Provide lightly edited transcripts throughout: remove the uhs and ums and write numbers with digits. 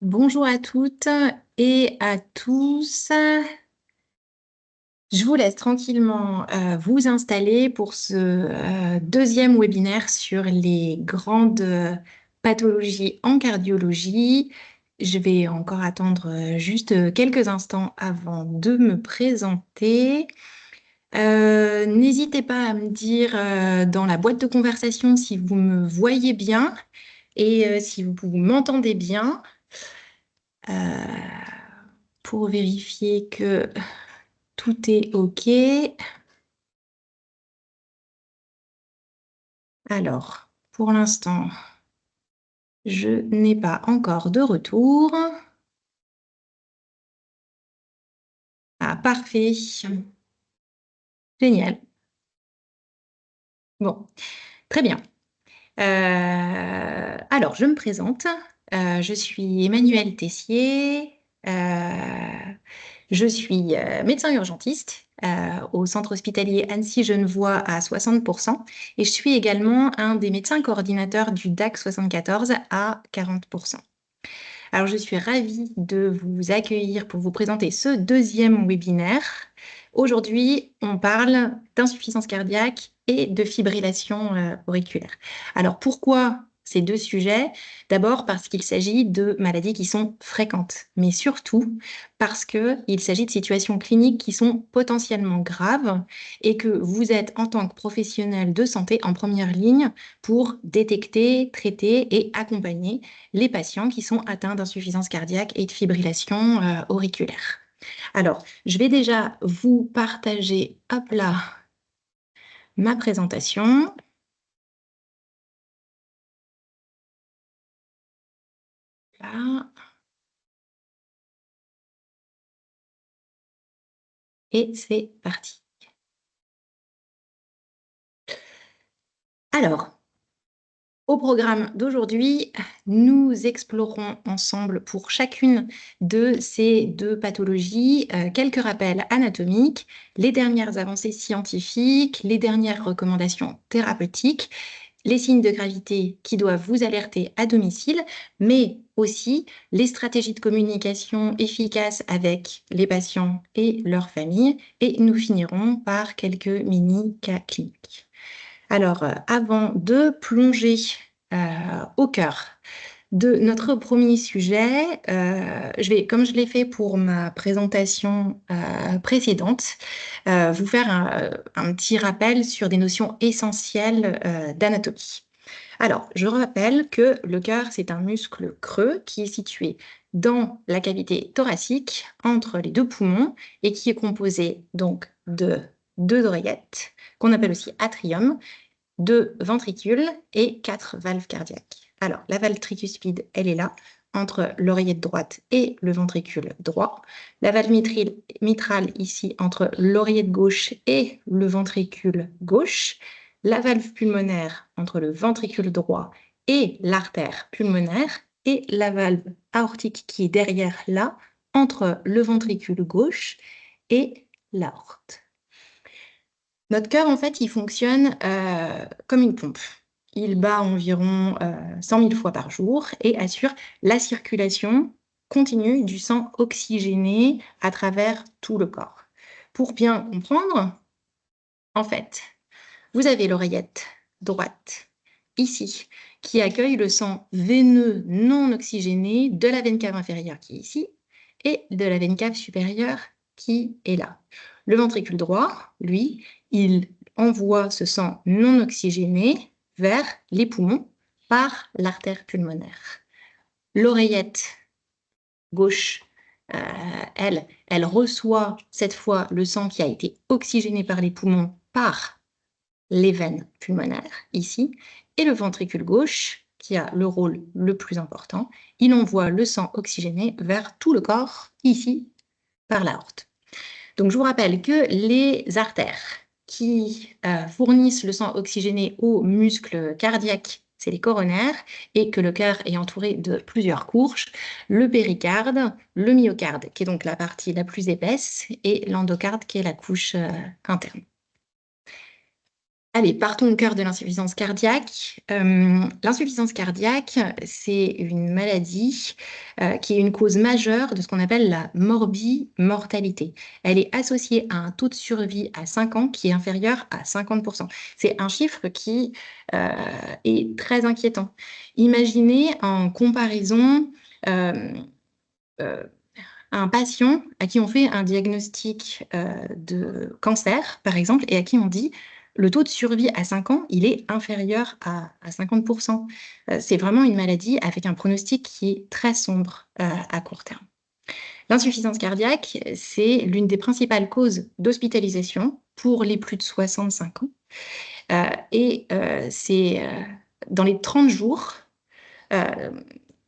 Bonjour à toutes et à tous. Je vous laisse tranquillement vous installer pour ce deuxième webinaire sur les grandes pathologies en cardiologie. Je vais encore attendre juste quelques instants avant de me présenter. N'hésitez pas à me dire dans la boîte de conversation si vous me voyez bien et si vous m'entendez bien. Euh, pour vérifier que tout est OK. Alors, pour l'instant, je n'ai pas encore de retour. Ah, parfait. Génial. Bon, très bien. Alors, je me présente. Je suis Emmanuelle Tessier. Je suis médecin urgentiste au centre hospitalier Annecy-Genevois à 60% et je suis également un des médecins coordinateurs du DAC 74 à 40%. Alors, je suis ravie de vous accueillir pour vous présenter ce deuxième webinaire. Aujourd'hui, on parle d'insuffisance cardiaque et de fibrillation auriculaire. Alors, pourquoi ces deux sujets? D'abord parce qu'il s'agit de maladies qui sont fréquentes, mais surtout parce qu'il s'agit de situations cliniques qui sont potentiellement graves et que vous êtes en tant que professionnel de santé en première ligne pour détecter, traiter et accompagner les patients qui sont atteints d'insuffisance cardiaque et de fibrillation auriculaire. Alors, je vais déjà vous partager, hop là, ma présentation. Là, et c'est parti. Alors, au programme d'aujourd'hui, nous explorons ensemble pour chacune de ces deux pathologies quelques rappels anatomiques, les dernières avancées scientifiques, les dernières recommandations thérapeutiques, les signes de gravité qui doivent vous alerter à domicile, mais aussi les stratégies de communication efficaces avec les patients et leurs familles. Et nous finirons par quelques mini-cas cliniques. Alors, avant de plonger au cœur de notre premier sujet, je vais, comme je l'ai fait pour ma présentation précédente, vous faire un petit rappel sur des notions essentielles d'anatomie. Alors, je rappelle que le cœur, c'est un muscle creux qui est situé dans la cavité thoracique entre les deux poumons et qui est composé donc de deux oreillettes qu'on appelle aussi atrium, deux ventricules et quatre valves cardiaques. Alors, la valve tricuspide, elle est là, entre l'oreillette droite et le ventricule droit. La valve mitrale, ici, entre l'oreillette gauche et le ventricule gauche. La valve pulmonaire, entre le ventricule droit et l'artère pulmonaire. Et la valve aortique, qui est derrière là, entre le ventricule gauche et l'aorte. Notre cœur, en fait, il fonctionne comme une pompe. Il bat environ 100 000 fois par jour et assure la circulation continue du sang oxygéné à travers tout le corps. Pour bien comprendre, en fait, vous avez l'oreillette droite ici qui accueille le sang veineux non oxygéné de la veine cave inférieure qui est ici et de la veine cave supérieure qui est là. Le ventricule droit, lui, il envoie ce sang non oxygéné vers les poumons par l'artère pulmonaire. L'oreillette gauche, elle reçoit cette fois le sang qui a été oxygéné par les poumons par les veines pulmonaires, ici, et le ventricule gauche, qui a le rôle le plus important, il envoie le sang oxygéné vers tout le corps, ici, par l'aorte. Donc, je vous rappelle que les artères qui fournissent le sang oxygéné aux muscles cardiaques, c'est les coronaires, et que le cœur est entouré de plusieurs couches, le péricarde, le myocarde, qui est donc la partie la plus épaisse, et l'endocarde, qui est la couche interne. Allez, partons au cœur de l'insuffisance cardiaque. L'insuffisance cardiaque, c'est une maladie qui est une cause majeure de ce qu'on appelle la morbimortalité. Elle est associée à un taux de survie à 5 ans qui est inférieur à 50%. C'est un chiffre qui euh, est très inquiétant. Imaginez en comparaison euh, euh, un patient à qui on fait un diagnostic de cancer, par exemple, et à qui on dit le taux de survie à 5 ans, il est inférieur à 50%. C'est vraiment une maladie avec un pronostic qui est très sombre à court terme. L'insuffisance cardiaque, c'est l'une des principales causes d'hospitalisation pour les plus de 65 ans. C'est dans les 30 jours, euh,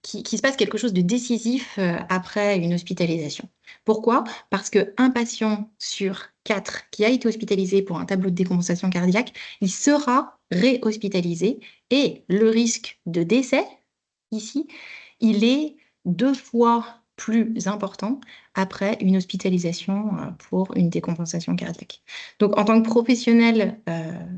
qui se passe quelque chose de décisif après une hospitalisation. Pourquoi? Parce qu'un patient sur 4 qui a été hospitalisé pour un tableau de décompensation cardiaque, il sera réhospitalisé et le risque de décès, ici, il est 2 fois plus important après une hospitalisation pour une décompensation cardiaque. Donc, en tant que professionnel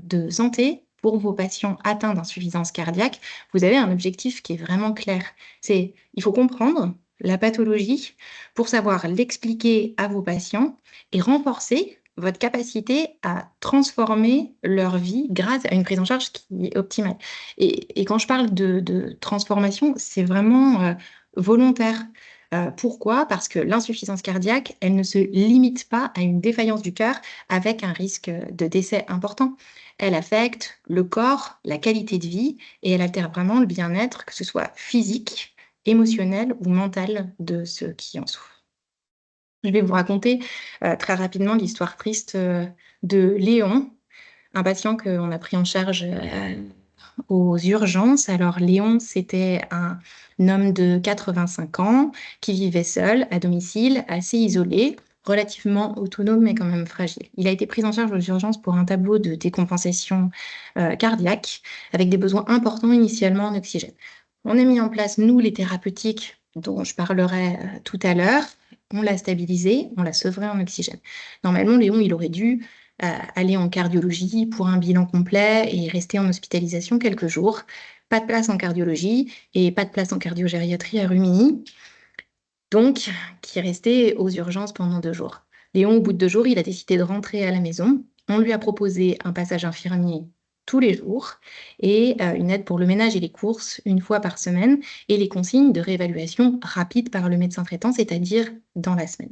de santé, pour vos patients atteints d'insuffisance cardiaque, vous avez un objectif qui est vraiment clair. Il faut comprendre la pathologie pour savoir l'expliquer à vos patients et renforcer votre capacité à transformer leur vie grâce à une prise en charge qui est optimale. Et quand je parle de transformation, c'est vraiment volontaire. Pourquoi? Parce que l'insuffisance cardiaque, elle ne se limite pas à une défaillance du cœur avec un risque de décès important. Elle affecte le corps, la qualité de vie et elle altère vraiment le bien-être, que ce soit physique, émotionnel ou mental de ceux qui en souffrent. Je vais vous raconter très rapidement l'histoire triste de Léon, un patient qu'on a pris en charge aux urgences. Alors Léon, c'était un homme de 85 ans qui vivait seul à domicile, assez isolé, relativement autonome mais quand même fragile. Il a été pris en charge aux urgences pour un tableau de décompensation cardiaque avec des besoins importants initialement en oxygène. On a mis en place, nous, les thérapeutiques dont je parlerai tout à l'heure. On l'a stabilisé, on l'a sevré en oxygène. Normalement, Léon, il aurait dû aller en cardiologie pour un bilan complet et rester en hospitalisation quelques jours. Pas de place en cardiologie et pas de place en cardiogériatrie à Rumilly, donc qui est resté aux urgences pendant 2 jours. Léon, au bout de 2 jours, il a décidé de rentrer à la maison. On lui a proposé un passage infirmier tous les jours et une aide pour le ménage et les courses 1 fois par semaine et les consignes de réévaluation rapide par le médecin traitant, c'est-à-dire dans la semaine.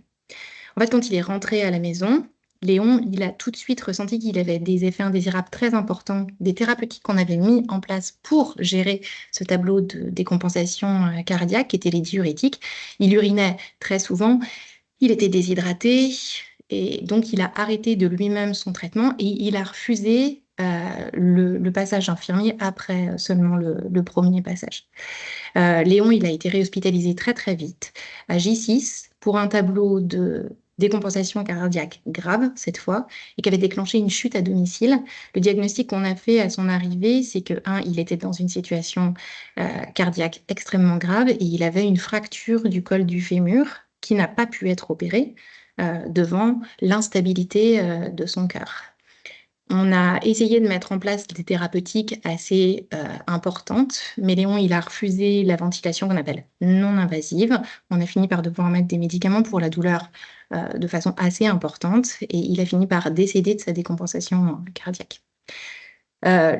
En fait, quand il est rentré à la maison, Léon, il a tout de suite ressenti qu'il avait des effets indésirables très importants des thérapeutiques qu'on avait mis en place pour gérer ce tableau de décompensation cardiaque, qui étaient les diurétiques. Il urinait très souvent, il était déshydraté, et donc il a arrêté de lui-même son traitement et il a refusé le passage infirmier après seulement le premier passage. Léon, il a été réhospitalisé très très vite à J6 pour un tableau de décompensation cardiaque grave cette fois et qui avait déclenché une chute à domicile. Le diagnostic qu'on a fait à son arrivée, c'est que, il était dans une situation cardiaque extrêmement grave et il avait une fracture du col du fémur qui n'a pas pu être opérée devant l'instabilité de son cœur. On a essayé de mettre en place des thérapeutiques assez importantes, mais Léon, il a refusé la ventilation qu'on appelle non invasive. On a fini par devoir mettre des médicaments pour la douleur de façon assez importante et il a fini par décéder de sa décompensation cardiaque.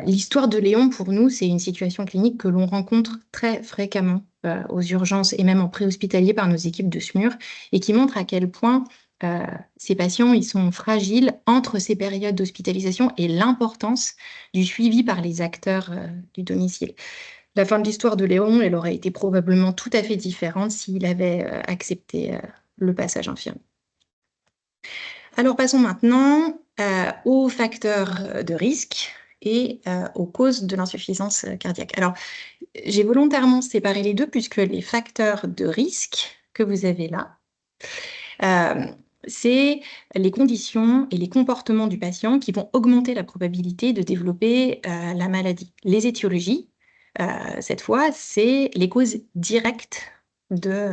L'histoire de Léon, pour nous, c'est une situation clinique que l'on rencontre très fréquemment aux urgences et même en préhospitalier par nos équipes de SMUR et qui montre à quel point ces patients, ils sont fragiles entre ces périodes d'hospitalisation et l'importance du suivi par les acteurs du domicile. La fin de l'histoire de Léon, elle aurait été probablement tout à fait différente s'il avait accepté le passage infirmier. Alors passons maintenant aux facteurs de risque et aux causes de l'insuffisance cardiaque. Alors, j'ai volontairement séparé les deux puisque les facteurs de risque que vous avez là, c'est les conditions et les comportements du patient qui vont augmenter la probabilité de développer la maladie. Les étiologies, cette fois, c'est les causes directes de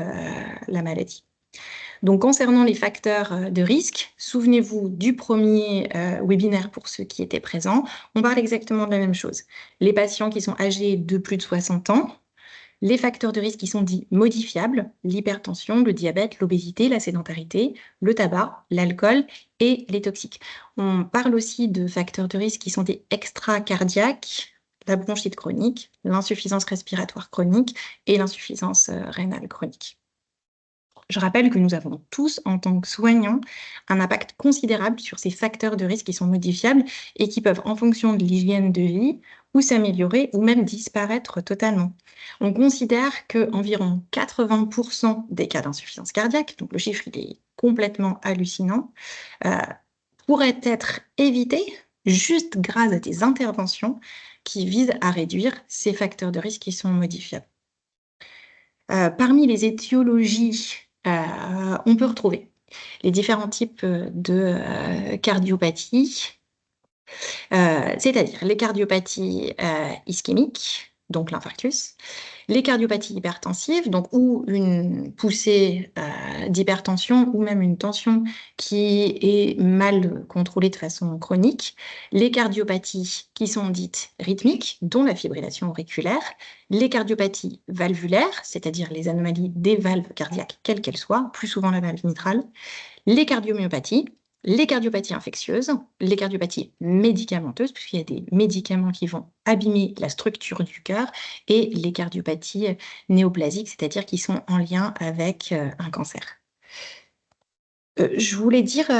la maladie. Donc, concernant les facteurs de risque, souvenez-vous du premier webinaire pour ceux qui étaient présents, on parle exactement de la même chose. Les patients qui sont âgés de plus de 60 ans, les facteurs de risque qui sont dits modifiables, l'hypertension, le diabète, l'obésité, la sédentarité, le tabac, l'alcool et les toxiques. On parle aussi de facteurs de risque qui sont des extracardiaques, la bronchite chronique, l'insuffisance respiratoire chronique et l'insuffisance rénale chronique. Je rappelle que nous avons tous, en tant que soignants, un impact considérable sur ces facteurs de risque qui sont modifiables et qui peuvent, en fonction de l'hygiène de vie, ou s'améliorer ou même disparaître totalement. On considère qu'environ 80% des cas d'insuffisance cardiaque, donc le chiffre il est complètement hallucinant, pourraient être évités juste grâce à des interventions qui visent à réduire ces facteurs de risque qui sont modifiables. Parmi les étiologies, on peut retrouver les différents types de cardiopathie, c'est-à-dire les cardiopathies ischémiques, donc l'infarctus, les cardiopathies hypertensives, donc ou une poussée d'hypertension ou même une tension qui est mal contrôlée de façon chronique, les cardiopathies qui sont dites rythmiques, dont la fibrillation auriculaire, les cardiopathies valvulaires, c'est-à-dire les anomalies des valves cardiaques, quelles qu'elles soient, plus souvent la valve mitrale, les cardiomyopathies, les cardiopathies infectieuses, les cardiopathies médicamenteuses, puisqu'il y a des médicaments qui vont abîmer la structure du cœur, et les cardiopathies néoplasiques, c'est-à-dire qui sont en lien avec un cancer. Je voulais dire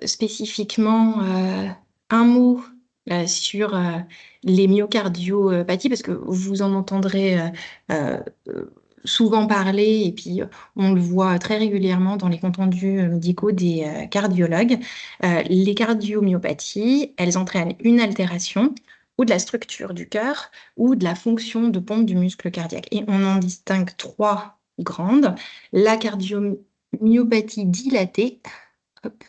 spécifiquement un mot sur les myocardiopathies, parce que vous en entendrez souvent parler, et puis on le voit très régulièrement dans les comptes rendus médicaux des cardiologues. Les cardiomyopathies, elles entraînent une altération ou de la structure du cœur ou de la fonction de pompe du muscle cardiaque. Et on en distingue trois grandes. La cardiomyopathie dilatée, hop,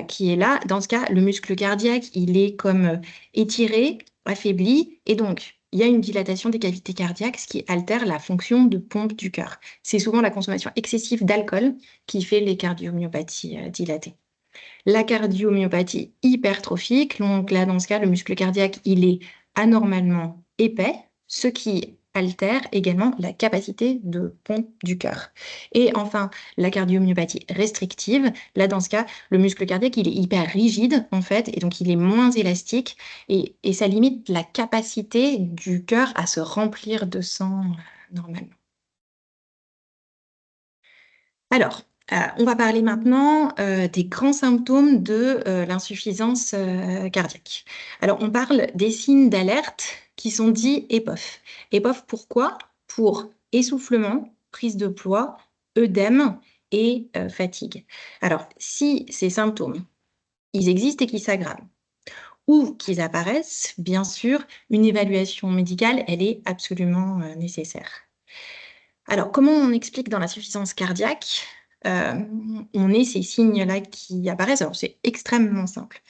qui est là. Dans ce cas, le muscle cardiaque, il est comme étiré, affaibli, et donc il y a une dilatation des cavités cardiaques, ce qui altère la fonction de pompe du cœur. C'est souvent la consommation excessive d'alcool qui fait les cardiomyopathies dilatées. La cardiomyopathie hypertrophique, donc là, dans ce cas, le muscle cardiaque, il est anormalement épais, ce qui altère également la capacité de pompe du cœur. Et enfin, la cardiomyopathie restrictive, là, dans ce cas, le muscle cardiaque, il est hyper rigide, en fait, et donc il est moins élastique, et ça limite la capacité du cœur à se remplir de sang normalement. Alors, on va parler maintenant des grands symptômes de l'insuffisance cardiaque. Alors, on parle des signes d'alerte qui sont dits EPOF. EPOF, pourquoi? Pour essoufflement, prise de poids, œdème et fatigue. Alors, si ces symptômes, ils existent et qu'ils s'aggravent, ou qu'ils apparaissent, bien sûr, une évaluation médicale, elle est absolument nécessaire. Alors, comment on explique dans l'insuffisance cardiaque on ait ces signes-là qui apparaissent? Alors, c'est extrêmement simple.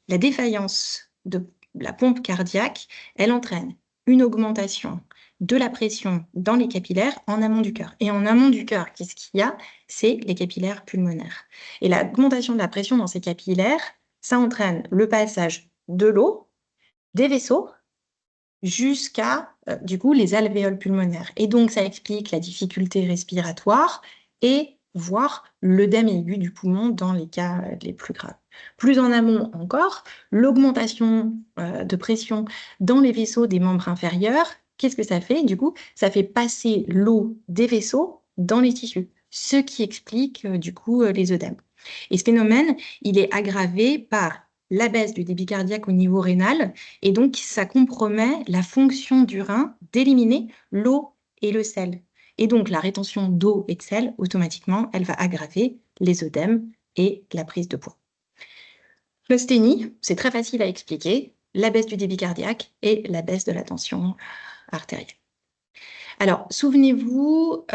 La défaillance de la pompe cardiaque, elle entraîne une augmentation de la pression dans les capillaires en amont du cœur. Et en amont du cœur, qu'est-ce qu'il y a? C'est les capillaires pulmonaires. Et l'augmentation de la pression dans ces capillaires, ça entraîne le passage de l'eau, des vaisseaux, jusqu'à, du coup, les alvéoles pulmonaires. Et donc, ça explique la difficulté respiratoire et voire l'œdème aigu du poumon dans les cas les plus graves. Plus en amont encore, l'augmentation de pression dans les vaisseaux des membres inférieurs, qu'est-ce que ça fait? Du coup, ça fait passer l'eau des vaisseaux dans les tissus, ce qui explique du coup les œdèmes. Et ce phénomène, il est aggravé par la baisse du débit cardiaque au niveau rénal, et donc ça compromet la fonction du rein d'éliminer l'eau et le sel. Et donc la rétention d'eau et de sel, automatiquement, elle va aggraver les œdèmes et la prise de poids. L'osthénie, c'est très facile à expliquer, la baisse du débit cardiaque et la baisse de la tension artérielle. Alors, souvenez-vous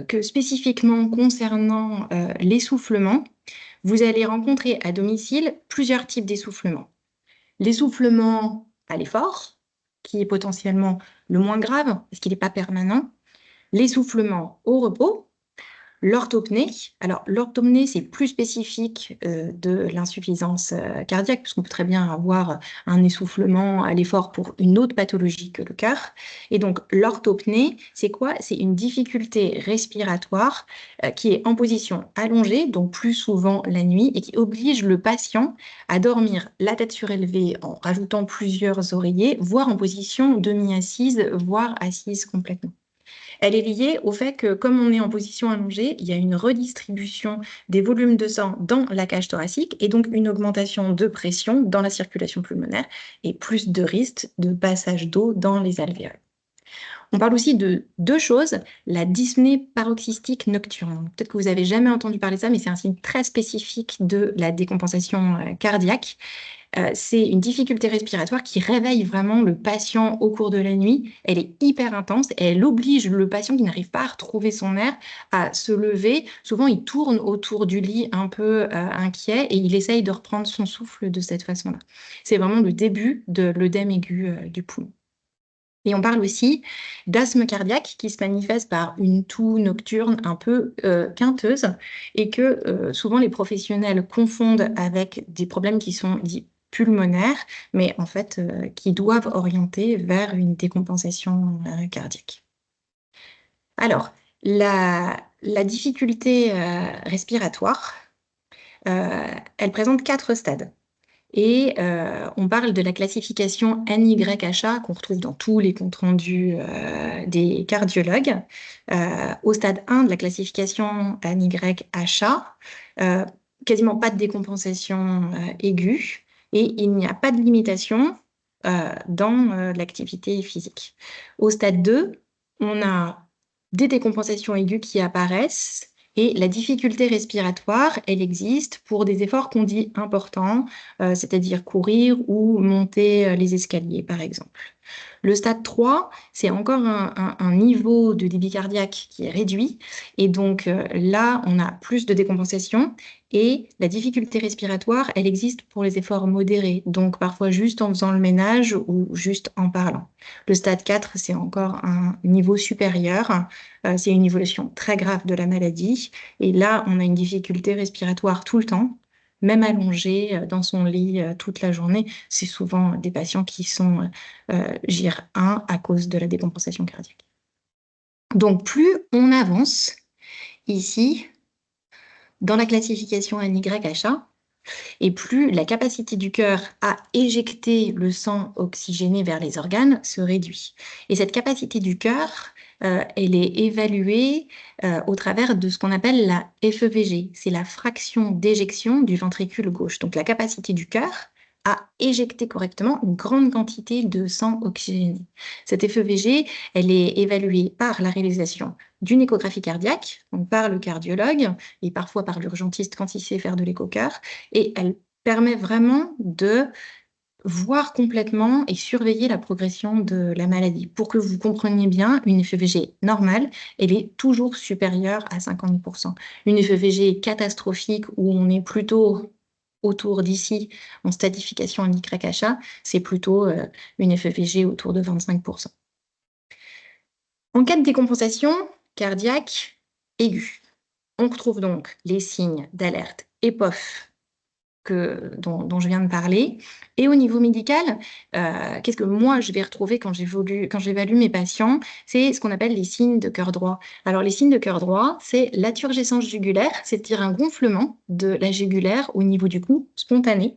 que spécifiquement concernant l'essoufflement, vous allez rencontrer à domicile plusieurs types d'essoufflement. L'essoufflement à l'effort, qui est potentiellement le moins grave, parce qu'il n'est pas permanent. L'essoufflement au repos, L'orthopnée, alors l'orthopnée, c'est plus spécifique de l'insuffisance cardiaque, puisqu'on peut très bien avoir un essoufflement à l'effort pour une autre pathologie que le cœur. Et donc l'orthopnée, c'est quoi? C'est une difficulté respiratoire qui est en position allongée, donc plus souvent la nuit, et qui oblige le patient à dormir la tête surélevée en rajoutant plusieurs oreillers, voire en position demi-assise, voire assise complètement. Elle est liée au fait que, comme on est en position allongée, il y a une redistribution des volumes de sang dans la cage thoracique et donc une augmentation de pression dans la circulation pulmonaire et plus de risques de passage d'eau dans les alvéoles. On parle aussi de deux choses, la dyspnée paroxystique nocturne. Peut-être que vous avez jamais entendu parler de ça, mais c'est un signe très spécifique de la décompensation cardiaque. C'est une difficulté respiratoire qui réveille vraiment le patient au cours de la nuit. Elle est hyper intense et elle oblige le patient qui n'arrive pas à retrouver son air à se lever. Souvent, il tourne autour du lit un peu inquiet et il essaye de reprendre son souffle de cette façon-là. C'est vraiment le début de l'œdème aigu du poumon. Et on parle aussi d'asthme cardiaque qui se manifeste par une toux nocturne un peu quinteuse et que souvent les professionnels confondent avec des problèmes qui sont dits pulmonaires, mais en fait qui doivent orienter vers une décompensation cardiaque. Alors, la difficulté respiratoire, elle présente 4 stades. Et on parle de la classification NYHA qu'on retrouve dans tous les comptes rendus des cardiologues. Au stade 1 de la classification NYHA, quasiment pas de décompensation aiguë et il n'y a pas de limitation dans l'activité physique. Au stade 2, on a des décompensations aiguës qui apparaissent et la difficulté respiratoire, elle existe pour des efforts qu'on dit importants, c'est-à-dire courir ou monter les escaliers, par exemple. Le stade 3, c'est encore un niveau de débit cardiaque qui est réduit. Et donc là, on a plus de décompensation. Et la difficulté respiratoire, elle existe pour les efforts modérés. Donc parfois juste en faisant le ménage ou juste en parlant. Le stade 4, c'est encore un niveau supérieur. C'est une évolution très grave de la maladie. Et là, on a une difficulté respiratoire tout le temps, même allongé dans son lit toute la journée. C'est souvent des patients qui sont GIR1 à cause de la décompensation cardiaque. Donc, plus on avance ici dans la classification NYHA, et plus la capacité du cœur à éjecter le sang oxygéné vers les organes se réduit. Et cette capacité du cœur, elle est évaluée au travers de ce qu'on appelle la FEVG. C'est la fraction d'éjection du ventricule gauche. Donc la capacité du cœur à éjecter correctement une grande quantité de sang oxygéné. Cette FEVG, elle est évaluée par la réalisation d'une échographie cardiaque, donc par le cardiologue et parfois par l'urgentiste quand il sait faire de l'écho-cœur, et elle permet vraiment de voir complètement et surveiller la progression de la maladie. Pour que vous compreniez bien, une FEVG normale, elle est toujours supérieure à 50%. Une FEVG catastrophique où on est plutôt autour d'ici en stadification en YHA, c'est plutôt une FEVG autour de 25%. En cas de décompensation cardiaque aiguë, on retrouve donc les signes d'alerte EPOF dont je viens de parler. Et au niveau médical, qu'est-ce que moi je vais retrouver quand j'évalue mes patients? C'est ce qu'on appelle les signes de cœur droit. Alors les signes de cœur droit, c'est la turgescence jugulaire, c'est-à-dire un gonflement de la jugulaire au niveau du cou, spontané,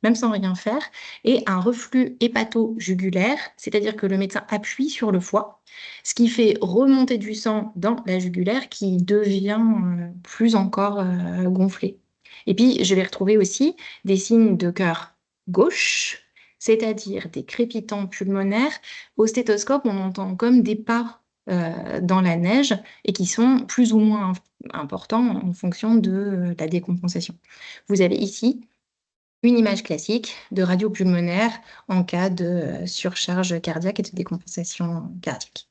même sans rien faire, et un reflux hépato-jugulaire, c'est-à-dire que le médecin appuie sur le foie, ce qui fait remonter du sang dans la jugulaire qui devient plus encore gonflé. Et puis, je vais retrouver aussi des signes de cœur gauche, c'est-à-dire des crépitants pulmonaires. Au stéthoscope, on entend comme des pas dans la neige et qui sont plus ou moins importants en fonction de la décompensation. Vous avez ici une image classique de radio pulmonaire en cas de surcharge cardiaque et de décompensation cardiaque.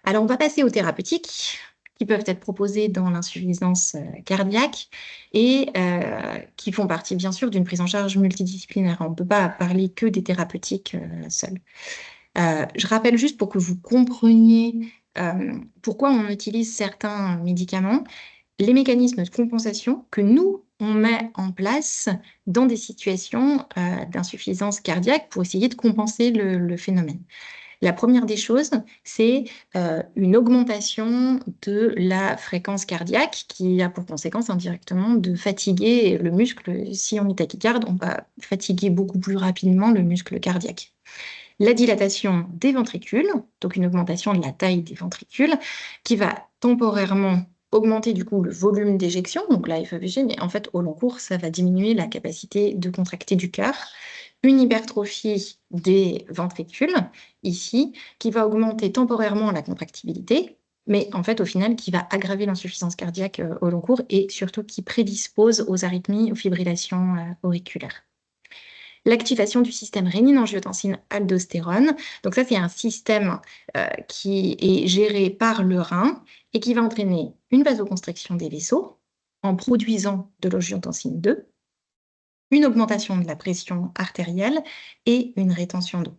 Alors, on va passer aux thérapeutiques qui peuvent être proposées dans l'insuffisance cardiaque et qui font partie, bien sûr, d'une prise en charge multidisciplinaire. On ne peut pas parler que des thérapeutiques seules. Je rappelle juste pour que vous compreniez pourquoi on utilise certains médicaments, les mécanismes de compensation que nous, on met en place dans des situations d'insuffisance cardiaque pour essayer de compenser le phénomène. La première des choses, c'est une augmentation de la fréquence cardiaque qui a pour conséquence indirectement de fatiguer le muscle. Si on est tachycarde, on va fatiguer beaucoup plus rapidement le muscle cardiaque. La dilatation des ventricules, donc une augmentation de la taille des ventricules, qui va temporairement augmenter du coup le volume d'éjection, donc la FEVG, mais en fait au long cours, ça va diminuer la capacité de contracter du cœur. Une hypertrophie des ventricules, ici, qui va augmenter temporairement la contractibilité, mais en fait au final qui va aggraver l'insuffisance cardiaque au long cours et surtout qui prédispose aux arythmies, aux fibrillations auriculaires. L'activation du système rénine-angiotensine-aldostérone. Donc ça, c'est un système qui est géré par le rein et qui va entraîner une vasoconstriction des vaisseaux en produisant de l'angiotensine 2, une augmentation de la pression artérielle et une rétention d'eau.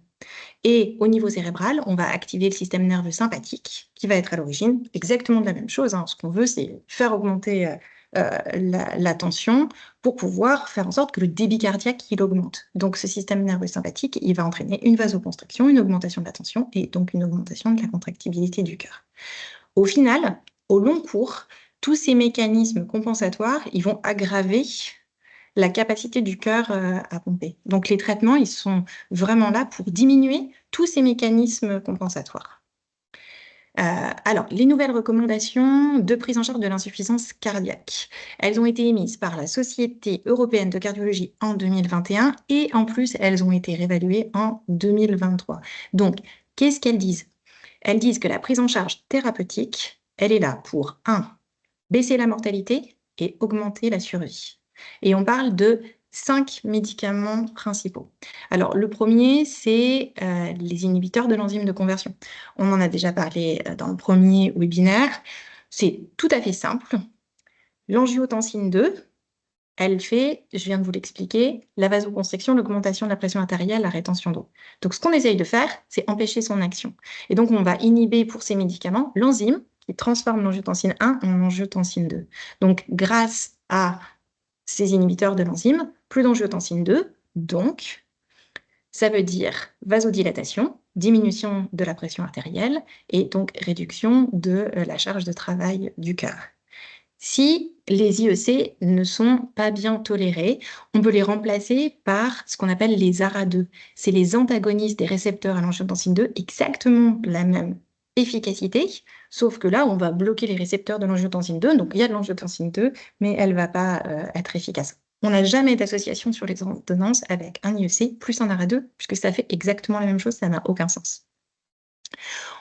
Et au niveau cérébral, on va activer le système nerveux sympathique qui va être à l'origine exactement de la même chose. Ce qu'on veut, c'est faire augmenter la tension pour pouvoir faire en sorte que le débit cardiaque il augmente. Donc ce système nerveux sympathique, il va entraîner une vasoconstriction, une augmentation de la tension et donc une augmentation de la contractibilité du cœur. Au final, au long cours, tous ces mécanismes compensatoires, ils vont aggraver la capacité du cœur à pomper. Donc les traitements, ils sont vraiment là pour diminuer tous ces mécanismes compensatoires. Alors, les nouvelles recommandations de prise en charge de l'insuffisance cardiaque, elles ont été émises par la Société européenne de cardiologie en 2021 et en plus, elles ont été réévaluées en 2023. Donc, qu'est-ce qu'elles disent? Elles disent que la prise en charge thérapeutique, elle est là pour 1. Baisser la mortalité et augmenter la survie. Et on parle de 5 médicaments principaux. Alors, le premier, c'est les inhibiteurs de l'enzyme de conversion. On en a déjà parlé dans le premier webinaire. C'est tout à fait simple. L'angiotensine 2, elle fait, je viens de vous l'expliquer, la vasoconstriction, l'augmentation de la pression artérielle, la rétention d'eau. Donc, ce qu'on essaye de faire, c'est empêcher son action. Et donc, on va inhiber pour ces médicaments l'enzyme qui transforme l'angiotensine 1 en angiotensine 2. Donc, grâce à ces inhibiteurs de l'enzyme, plus d'angiotensine 2, donc ça veut dire vasodilatation, diminution de la pression artérielle et donc réduction de la charge de travail du cœur. Si les IEC ne sont pas bien tolérés, on peut les remplacer par ce qu'on appelle les ARA2. C'est les antagonistes des récepteurs à l'angiotensine 2, exactement la même efficacité, sauf que là, on va bloquer les récepteurs de l'angiotensine 2, donc il y a de l'angiotensine 2, mais elle ne va pas être efficace. On n'a jamais d'association sur les ordonnances avec un IEC plus un ARA2, puisque ça fait exactement la même chose, ça n'a aucun sens.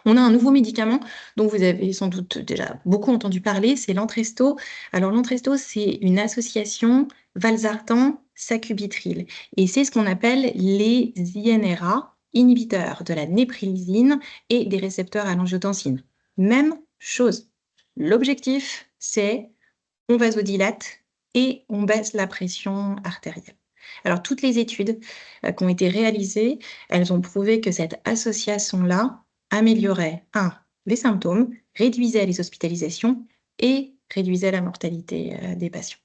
On a un nouveau médicament dont vous avez sans doute déjà beaucoup entendu parler, c'est l'Entresto. Alors l'Entresto, c'est une association valsartan-sacubitril et c'est ce qu'on appelle les INRA, inhibiteurs de la néprilysine et des récepteurs à l'angiotensine. Même chose. L'objectif, c'est on vasodilate et on baisse la pression artérielle. Alors toutes les études qui ont été réalisées, elles ont prouvé que cette association-là améliorait, 1, les symptômes, réduisait les hospitalisations et réduisait la mortalité des patients.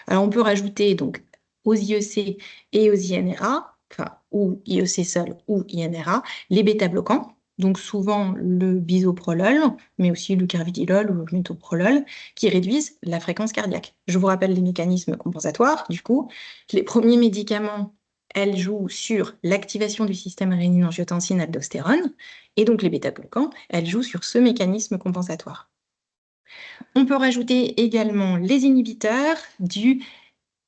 Alors on peut rajouter donc aux IEC et aux INRA, enfin ou IEC seul ou INRA, les bêta-bloquants, donc souvent le bisoprolol, mais aussi le carvedilol ou le métoprolol, qui réduisent la fréquence cardiaque. Je vous rappelle les mécanismes compensatoires, du coup, les premiers médicaments, elles jouent sur l'activation du système rénine-angiotensine-aldostérone, et donc les bêta-bloquants, elles jouent sur ce mécanisme compensatoire. On peut rajouter également les inhibiteurs du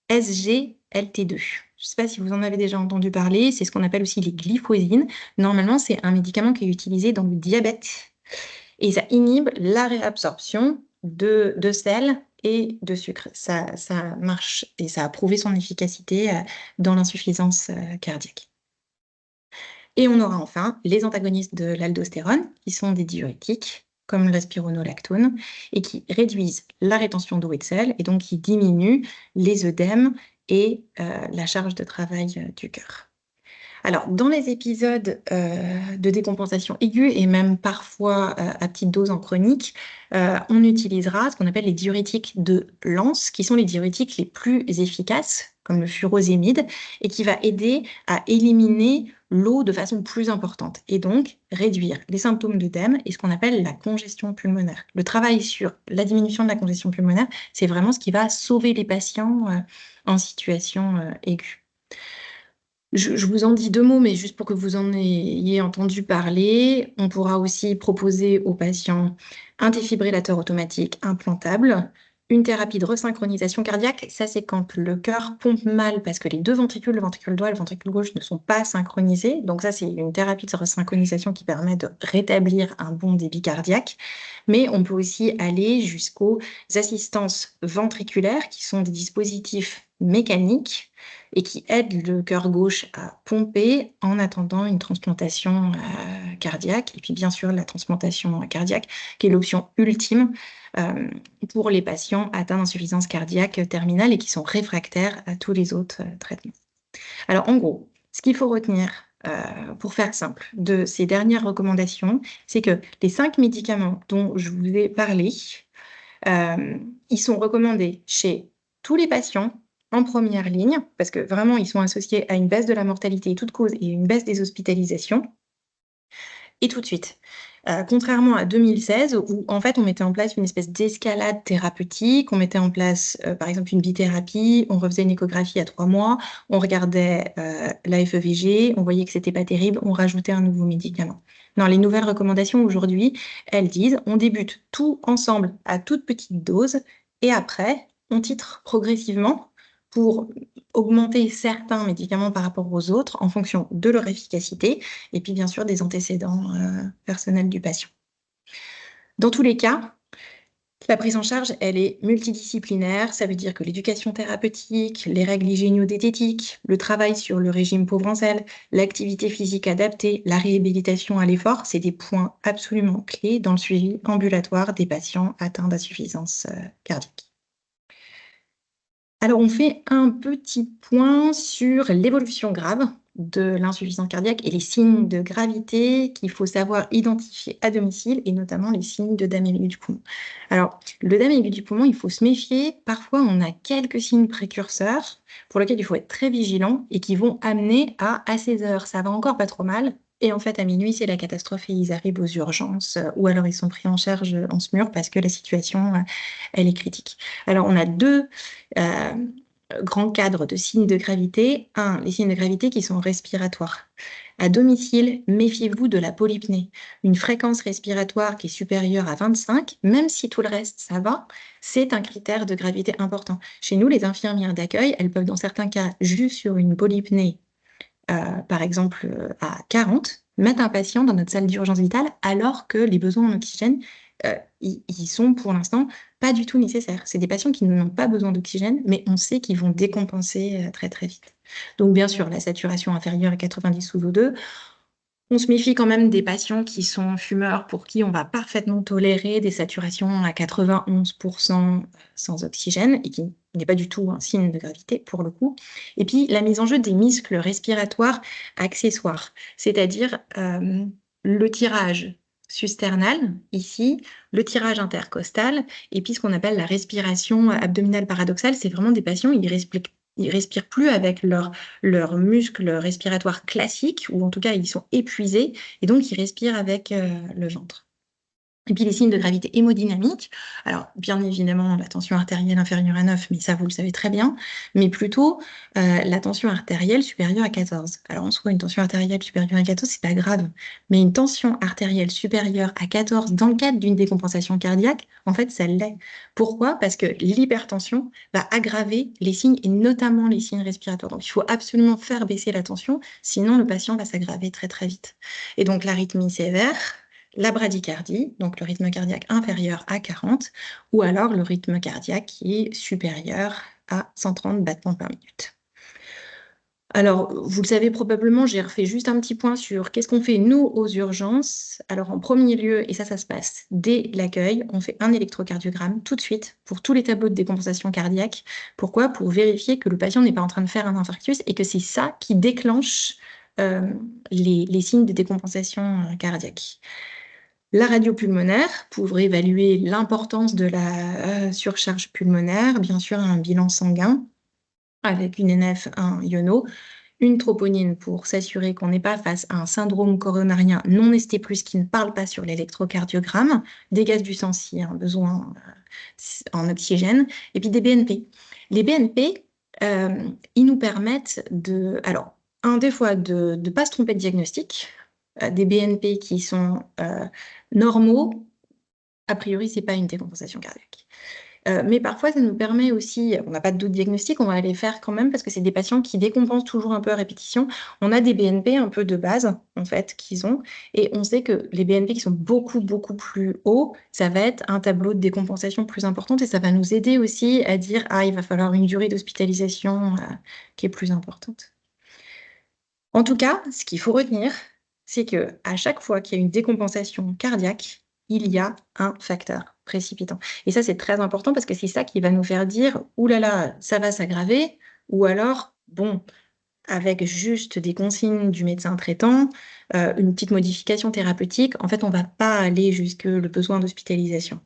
SGLT2. Je ne sais pas si vous en avez déjà entendu parler, c'est ce qu'on appelle aussi les glyphosines. Normalement, c'est un médicament qui est utilisé dans le diabète et ça inhibe la réabsorption de sel et de sucre. Ça marche et ça a prouvé son efficacité dans l'insuffisance cardiaque. Et on aura enfin les antagonistes de l'aldostérone, qui sont des diurétiques, comme le spironolactone, et qui réduisent la rétention d'eau et de sel, et donc qui diminuent les œdèmes et la charge de travail du cœur. Alors, dans les épisodes de décompensation aiguë et même parfois à petite dose en chronique, on utilisera ce qu'on appelle les diurétiques de Lens, qui sont les diurétiques les plus efficaces, comme le furosémide, et qui va aider à éliminer l'eau de façon plus importante et donc réduire les symptômes d'œdème et ce qu'on appelle la congestion pulmonaire. Le travail sur la diminution de la congestion pulmonaire, c'est vraiment ce qui va sauver les patients en situation aiguë. Je vous en dis deux mots, mais juste pour que vous en ayez entendu parler, on pourra aussi proposer aux patients un défibrillateur automatique implantable, une thérapie de resynchronisation cardiaque. Ça, c'est quand le cœur pompe mal parce que les deux ventricules, le ventricule droit et le ventricule gauche, ne sont pas synchronisés. Donc ça, c'est une thérapie de resynchronisation qui permet de rétablir un bon débit cardiaque. Mais on peut aussi aller jusqu'aux assistances ventriculaires, qui sont des dispositifs mécaniques et qui aide le cœur gauche à pomper en attendant une transplantation cardiaque. Et puis bien sûr la transplantation cardiaque, qui est l'option ultime pour les patients atteints d'insuffisance cardiaque terminale et qui sont réfractaires à tous les autres traitements. Alors en gros, ce qu'il faut retenir pour faire simple de ces dernières recommandations, c'est que les 5 médicaments dont je vous ai parlé, ils sont recommandés chez tous les patients en première ligne, parce que vraiment, ils sont associés à une baisse de la mortalité, toute cause, et une baisse des hospitalisations, et tout de suite. Contrairement à 2016, où en fait on mettait en place une espèce d'escalade thérapeutique, on mettait en place par exemple une bithérapie, on refaisait une échographie à 3 mois, on regardait la FEVG, on voyait que c'était pas terrible, on rajoutait un nouveau médicament. Non, les nouvelles recommandations aujourd'hui, elles disent on débute tout ensemble à toute petite dose et après on titre progressivement pour augmenter certains médicaments par rapport aux autres en fonction de leur efficacité et puis bien sûr des antécédents personnels du patient. Dans tous les cas, la prise en charge, elle est multidisciplinaire. Ça veut dire que l'éducation thérapeutique, les règles hygiéno-diététiques, le travail sur le régime pauvre en sel, l'activité physique adaptée, la réhabilitation à l'effort, c'est des points absolument clés dans le suivi ambulatoire des patients atteints d'insuffisance cardiaque. Alors, on fait un petit point sur l'évolution grave de l'insuffisance cardiaque et les signes de gravité qu'il faut savoir identifier à domicile et notamment les signes de d'œdème aigu du poumon. Alors, l'œdème aigu du poumon, il faut se méfier. Parfois, on a quelques signes précurseurs pour lesquels il faut être très vigilant et qui vont amener à ces heures, ça va encore pas trop mal. Et en fait, à minuit, c'est la catastrophe et ils arrivent aux urgences ou alors ils sont pris en charge en SMUR parce que la situation, elle est critique. Alors, on a deux grands cadres de signes de gravité. Un, les signes de gravité qui sont respiratoires. À domicile, méfiez-vous de la polypnée. Une fréquence respiratoire qui est supérieure à 25, même si tout le reste, ça va, c'est un critère de gravité important. Chez nous, les infirmières d'accueil, elles peuvent dans certains cas, juste sur une polypnée, par exemple à 40, mettre un patient dans notre salle d'urgence vitale alors que les besoins en oxygène, ils sont pour l'instant pas du tout nécessaires. C'est des patients qui n'ont pas besoin d'oxygène, mais on sait qu'ils vont décompenser très très vite. Donc bien sûr, la saturation inférieure à 90 sous O2. On se méfie quand même des patients qui sont fumeurs pour qui on va parfaitement tolérer des saturations à 91% sans oxygène et qui n'est pas du tout un signe de gravité pour le coup. Et puis la mise en jeu des muscles respiratoires accessoires, c'est-à-dire le tirage susternal ici, le tirage intercostal et puis ce qu'on appelle la respiration abdominale paradoxale, c'est vraiment des patients, ils respirent plus avec leurs muscles respiratoires classiques, ou en tout cas ils sont épuisés, et donc ils respirent avec le ventre. Et puis les signes de gravité hémodynamique, alors bien évidemment la tension artérielle inférieure à 9, mais ça vous le savez très bien, mais plutôt la tension artérielle supérieure à 14. Alors en soi, une tension artérielle supérieure à 14, c'est pas grave, mais une tension artérielle supérieure à 14 dans le cadre d'une décompensation cardiaque, en fait ça l'est. Pourquoi? Parce que l'hypertension va aggraver les signes et notamment les signes respiratoires. Donc il faut absolument faire baisser la tension, sinon le patient va s'aggraver très très vite. Et donc l'arythmie sévère, la bradycardie, donc le rythme cardiaque inférieur à 40, ou alors le rythme cardiaque qui est supérieur à 130 battements par minute. Alors, vous le savez probablement, j'ai refait juste un petit point sur qu'est-ce qu'on fait nous aux urgences. Alors, en premier lieu, et ça se passe dès l'accueil, on fait un électrocardiogramme tout de suite pour tous les tableaux de décompensation cardiaque. Pourquoi? Pour vérifier que le patient n'est pas en train de faire un infarctus et que c'est ça qui déclenche les signes de décompensation cardiaque. La radio pulmonaire, pour évaluer l'importance de la surcharge pulmonaire, bien sûr un bilan sanguin avec une NF, un iono, une troponine pour s'assurer qu'on n'est pas face à un syndrome coronarien non ST+, qui ne parle pas sur l'électrocardiogramme, des gaz du sang s'il y a un besoin en oxygène, et puis des BNP. Les BNP, ils nous permettent des fois de ne pas se tromper de diagnostic, des BNP qui sont normaux, a priori, ce n'est pas une décompensation cardiaque. Mais parfois, ça nous permet aussi, on n'a pas de doute diagnostic, on va les faire quand même parce que c'est des patients qui décompensent toujours un peu à répétition. On a des BNP un peu de base, en fait, qu'ils ont. Et on sait que les BNP qui sont beaucoup, beaucoup plus hauts, ça va être un tableau de décompensation plus important et ça va nous aider aussi à dire, ah, il va falloir une durée d'hospitalisation qui est plus importante. En tout cas, ce qu'il faut retenir, c'est que à chaque fois qu'il y a une décompensation cardiaque, il y a un facteur précipitant. Et ça, c'est très important parce que c'est ça qui va nous faire dire, ouh là là, ça va s'aggraver, ou alors, bon, avec juste des consignes du médecin traitant, une petite modification thérapeutique, en fait, on ne va pas aller jusque le besoin d'hospitalisation.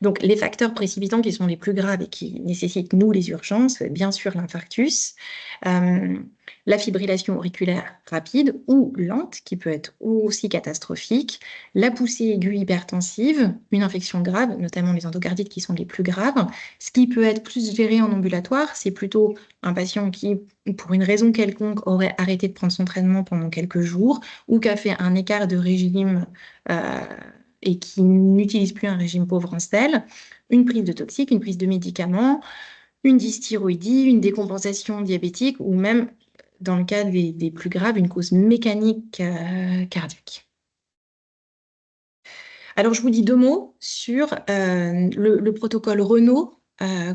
Donc, les facteurs précipitants qui sont les plus graves et qui nécessitent, nous, les urgences, bien sûr, l'infarctus, la fibrillation auriculaire rapide ou lente, qui peut être aussi catastrophique, la poussée aiguë hypertensive, une infection grave, notamment les endocardites qui sont les plus graves. Ce qui peut être plus géré en ambulatoire, c'est plutôt un patient qui, pour une raison quelconque, aurait arrêté de prendre son traitement pendant quelques jours ou qui a fait un écart de régime et qui n'utilise plus un régime pauvre en stèle, une prise de toxiques, une prise de médicaments, une dysthyroïdie, une décompensation diabétique ou même, dans le cas des plus graves, une cause mécanique cardiaque. Alors, je vous dis 2 mots sur le protocole Renault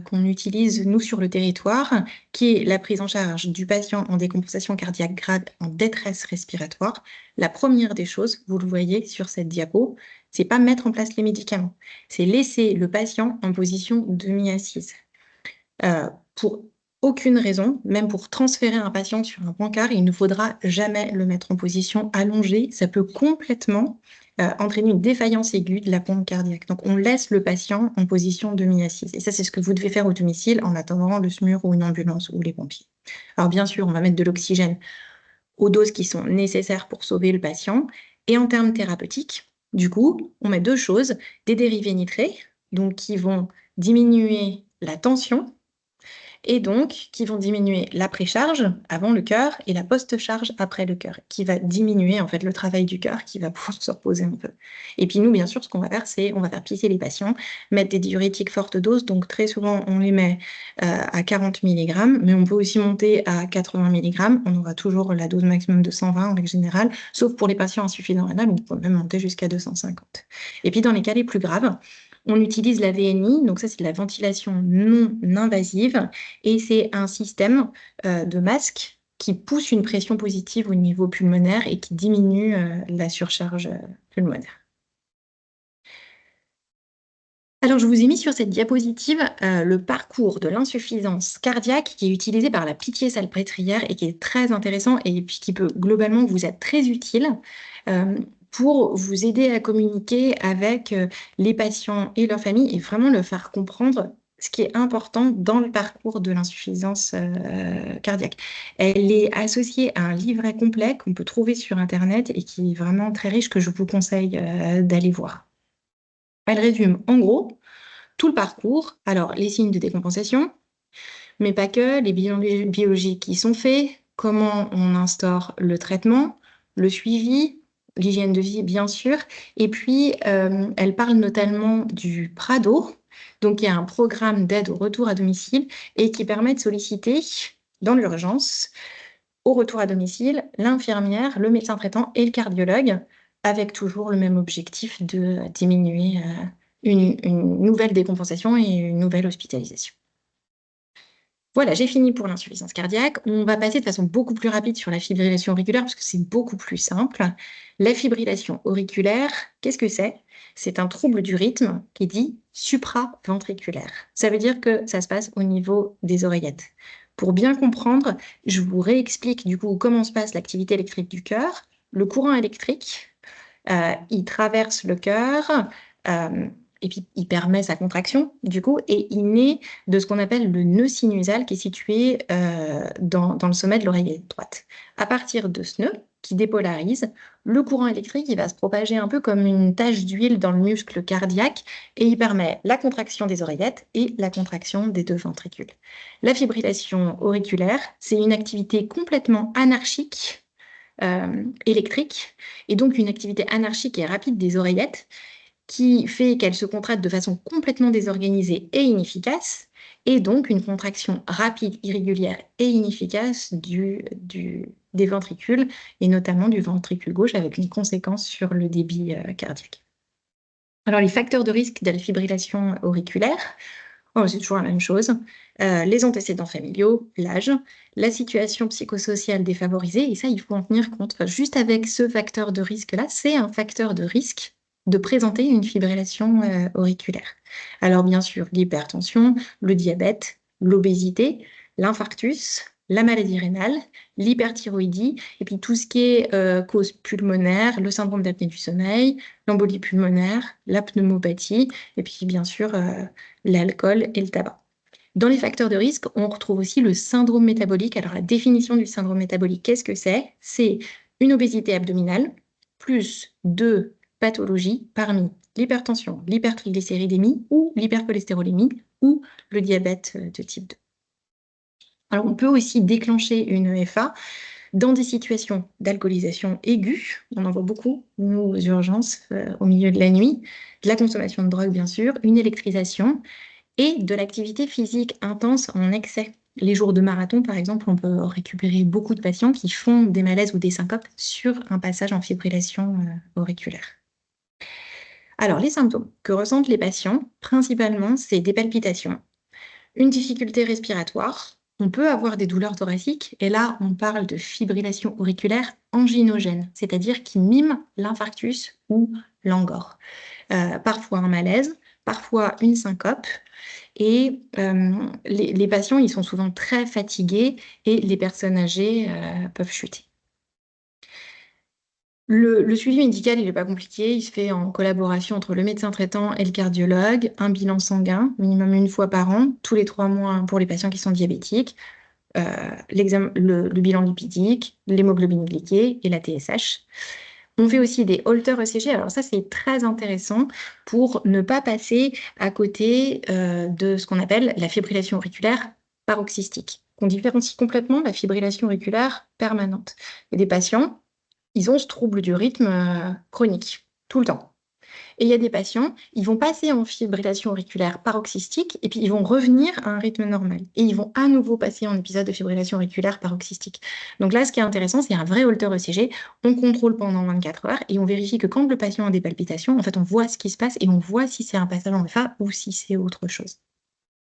qu'on utilise, nous, sur le territoire, qui est la prise en charge du patient en décompensation cardiaque grave, en détresse respiratoire. La première des choses, vous le voyez sur cette diapo, c'est pas mettre en place les médicaments, c'est laisser le patient en position demi-assise. Pour aucune raison, même pour transférer un patient sur un brancard, il ne faudra jamais le mettre en position allongée. Ça peut complètement entraîner une défaillance aiguë de la pompe cardiaque. Donc, on laisse le patient en position demi-assise. Et ça, c'est ce que vous devez faire au domicile en attendant le SMUR ou une ambulance ou les pompiers. Alors, bien sûr, on va mettre de l'oxygène aux doses qui sont nécessaires pour sauver le patient. Et en termes thérapeutiques, du coup, on met 2 choses, des dérivés nitrés, donc qui vont diminuer la tension et donc qui vont diminuer la précharge avant le cœur et la post-charge après le cœur, qui va diminuer en fait le travail du cœur, qui va pouvoir se reposer un peu. Et puis nous, bien sûr, ce qu'on va faire, c'est on va faire pisser les patients, mettre des diurétiques forte dose, donc très souvent on les met à 40 mg, mais on peut aussi monter à 80 mg, on aura toujours la dose maximum de 120 en règle générale, sauf pour les patients insuffisants rénal, on peut même monter jusqu'à 250. Et puis dans les cas les plus graves, on utilise la VNI, donc ça c'est de la ventilation non invasive, et c'est un système de masque qui pousse une pression positive au niveau pulmonaire et qui diminue la surcharge pulmonaire. Alors, je vous ai mis sur cette diapositive le parcours de l'insuffisance cardiaque qui est utilisé par la Pitié-Salpêtrière et qui est très intéressant et puis qui peut globalement vous être très utile pour vous aider à communiquer avec les patients et leurs familles et vraiment leur faire comprendre ce qui est important dans le parcours de l'insuffisance cardiaque. Elle est associée à un livret complet qu'on peut trouver sur Internet et qui est vraiment très riche, que je vous conseille d'aller voir. Elle résume en gros tout le parcours, alors les signes de décompensation, mais pas que, les bilans biologiques qui sont faits, comment on instaure le traitement, le suivi, l'hygiène de vie bien sûr, et puis elle parle notamment du PRADO, donc il y a un programme d'aide au retour à domicile et qui permet de solliciter dans l'urgence, au retour à domicile, l'infirmière, le médecin traitant et le cardiologue, avec toujours le même objectif de diminuer une nouvelle décompensation et une nouvelle hospitalisation. Voilà, j'ai fini pour l'insuffisance cardiaque. On va passer de façon beaucoup plus rapide sur la fibrillation auriculaire parce que c'est beaucoup plus simple. La fibrillation auriculaire, qu'est-ce que c'est? C'est un trouble du rythme qui est dit supraventriculaire. Ça veut dire que ça se passe au niveau des oreillettes. Pour bien comprendre, je vous réexplique du coup comment se passe l'activité électrique du cœur. Le courant électrique, il traverse le cœur, et puis il permet sa contraction, du coup, et il naît de ce qu'on appelle le nœud sinusal qui est situé dans le sommet de l'oreille droite. À partir de ce nœud, qui dépolarise, le courant électrique il va se propager un peu comme une tache d'huile dans le muscle cardiaque et il permet la contraction des oreillettes et la contraction des deux ventricules. La fibrillation auriculaire, c'est une activité complètement anarchique électrique, et donc une activité anarchique et rapide des oreillettes qui fait qu'elles se contractent de façon complètement désorganisée et inefficace, et donc une contraction rapide, irrégulière et inefficace des ventricules, et notamment du ventricule gauche, avec une conséquence sur le débit cardiaque. Alors, les facteurs de risque de la fibrillation auriculaire, oh, c'est toujours la même chose. Les antécédents familiaux, l'âge, la situation psychosociale défavorisée, et ça, il faut en tenir compte. Enfin, juste avec ce facteur de risque-là, c'est un facteur de risque de présenter une fibrillation auriculaire. Alors, bien sûr, l'hypertension, le diabète, l'obésité, l'infarctus, la maladie rénale, l'hyperthyroïdie, et puis tout ce qui est cause pulmonaire, le syndrome d'apnée du sommeil, l'embolie pulmonaire, la pneumopathie, et puis bien sûr l'alcool et le tabac. Dans les facteurs de risque, on retrouve aussi le syndrome métabolique. Alors, la définition du syndrome métabolique, qu'est-ce que c'est? C'est une obésité abdominale plus deux pathologies parmi l'hypertension, l'hypertriglycéridémie ou l'hypercholestérolémie ou le diabète de type 2. Alors, on peut aussi déclencher une EFA dans des situations d'alcoolisation aiguë. On en voit beaucoup, nous, aux urgences, au milieu de la nuit, de la consommation de drogue, bien sûr, une électrisation, et de l'activité physique intense en excès. Les jours de marathon, par exemple, on peut récupérer beaucoup de patients qui font des malaises ou des syncopes sur un passage en fibrillation auriculaire. Alors, les symptômes que ressentent les patients, principalement, c'est des palpitations, une difficulté respiratoire, on peut avoir des douleurs thoraciques, et là, on parle de fibrillation auriculaire anginogène, c'est-à-dire qui mime l'infarctus ou l'angor. Parfois un malaise, parfois une syncope, et les patients, ils sont souvent très fatigués et les personnes âgées peuvent chuter. Le suivi médical, il n'est pas compliqué. Il se fait en collaboration entre le médecin traitant et le cardiologue. Un bilan sanguin, minimum une fois par an, tous les 3 mois pour les patients qui sont diabétiques. Le bilan lipidique, l'hémoglobine glyquée et la TSH. On fait aussi des Holter ECG. Alors ça, c'est très intéressant pour ne pas passer à côté de ce qu'on appelle la fibrillation auriculaire paroxystique. On différencie complètement la fibrillation auriculaire permanente. Il y a des patients, ils ont ce trouble du rythme chronique, tout le temps. Et il y a des patients, ils vont passer en fibrillation auriculaire paroxystique et puis ils vont revenir à un rythme normal. Et ils vont à nouveau passer en épisode de fibrillation auriculaire paroxystique. Donc là, ce qui est intéressant, c'est un vrai Holter ECG. On contrôle pendant 24 heures et on vérifie que quand le patient a des palpitations, en fait, on voit ce qui se passe et on voit si c'est un passage en FA ou si c'est autre chose.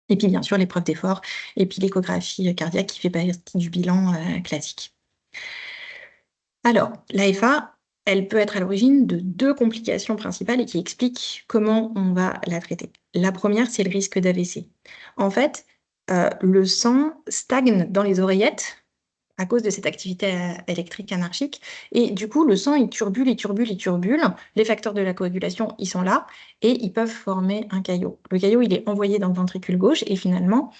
Et puis, bien sûr, l'épreuve d'effort et puis l'échographie cardiaque qui fait partie du bilan classique. Alors, l'AFA, elle peut être à l'origine de 2 complications principales et qui expliquent comment on va la traiter. La première, c'est le risque d'AVC. En fait, le sang stagne dans les oreillettes à cause de cette activité électrique anarchique. Et du coup, le sang, il turbule, il turbule, il turbule. Les facteurs de la coagulation, ils sont là et ils peuvent former un caillot. Le caillot, il est envoyé dans le ventricule gauche et finalement,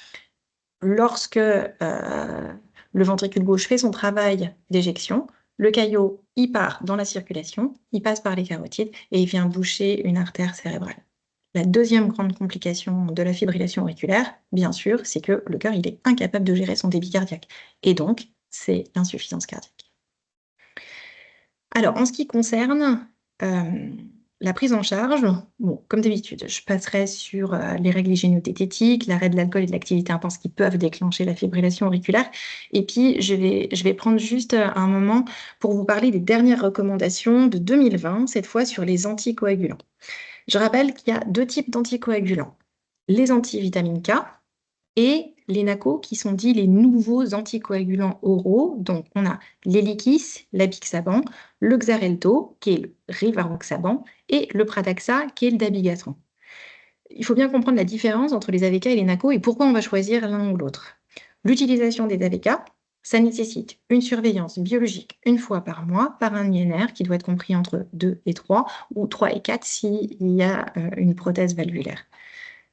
lorsque le ventricule gauche fait son travail d'éjection, le caillot, il part dans la circulation, il passe par les carotides et il vient boucher une artère cérébrale. La deuxième grande complication de la fibrillation auriculaire, bien sûr, c'est que le cœur, il est incapable de gérer son débit cardiaque. Et donc, c'est l'insuffisance cardiaque. Alors, en ce qui concerne la prise en charge, bon, comme d'habitude, je passerai sur les règles hygiéno-diététiques, l'arrêt de l'alcool et de l'activité intense qui peuvent déclencher la fibrillation auriculaire. Et puis, je vais prendre juste un moment pour vous parler des dernières recommandations de 2020, cette fois sur les anticoagulants. Je rappelle qu'il y a 2 types d'anticoagulants. Les antivitamines K et les NACO qui sont dits les nouveaux anticoagulants oraux. Donc, on a l'Eliquis, l'Apixaban, le Xarelto, qui est le Rivaroxaban, et le Pradaxa, qui est le Dabigatran. Il faut bien comprendre la différence entre les AVK et les NACO et pourquoi on va choisir l'un ou l'autre. L'utilisation des AVK, ça nécessite une surveillance biologique une fois par mois par un INR qui doit être compris entre 2 et 3 ou 3 et 4 s'il y a une prothèse valvulaire.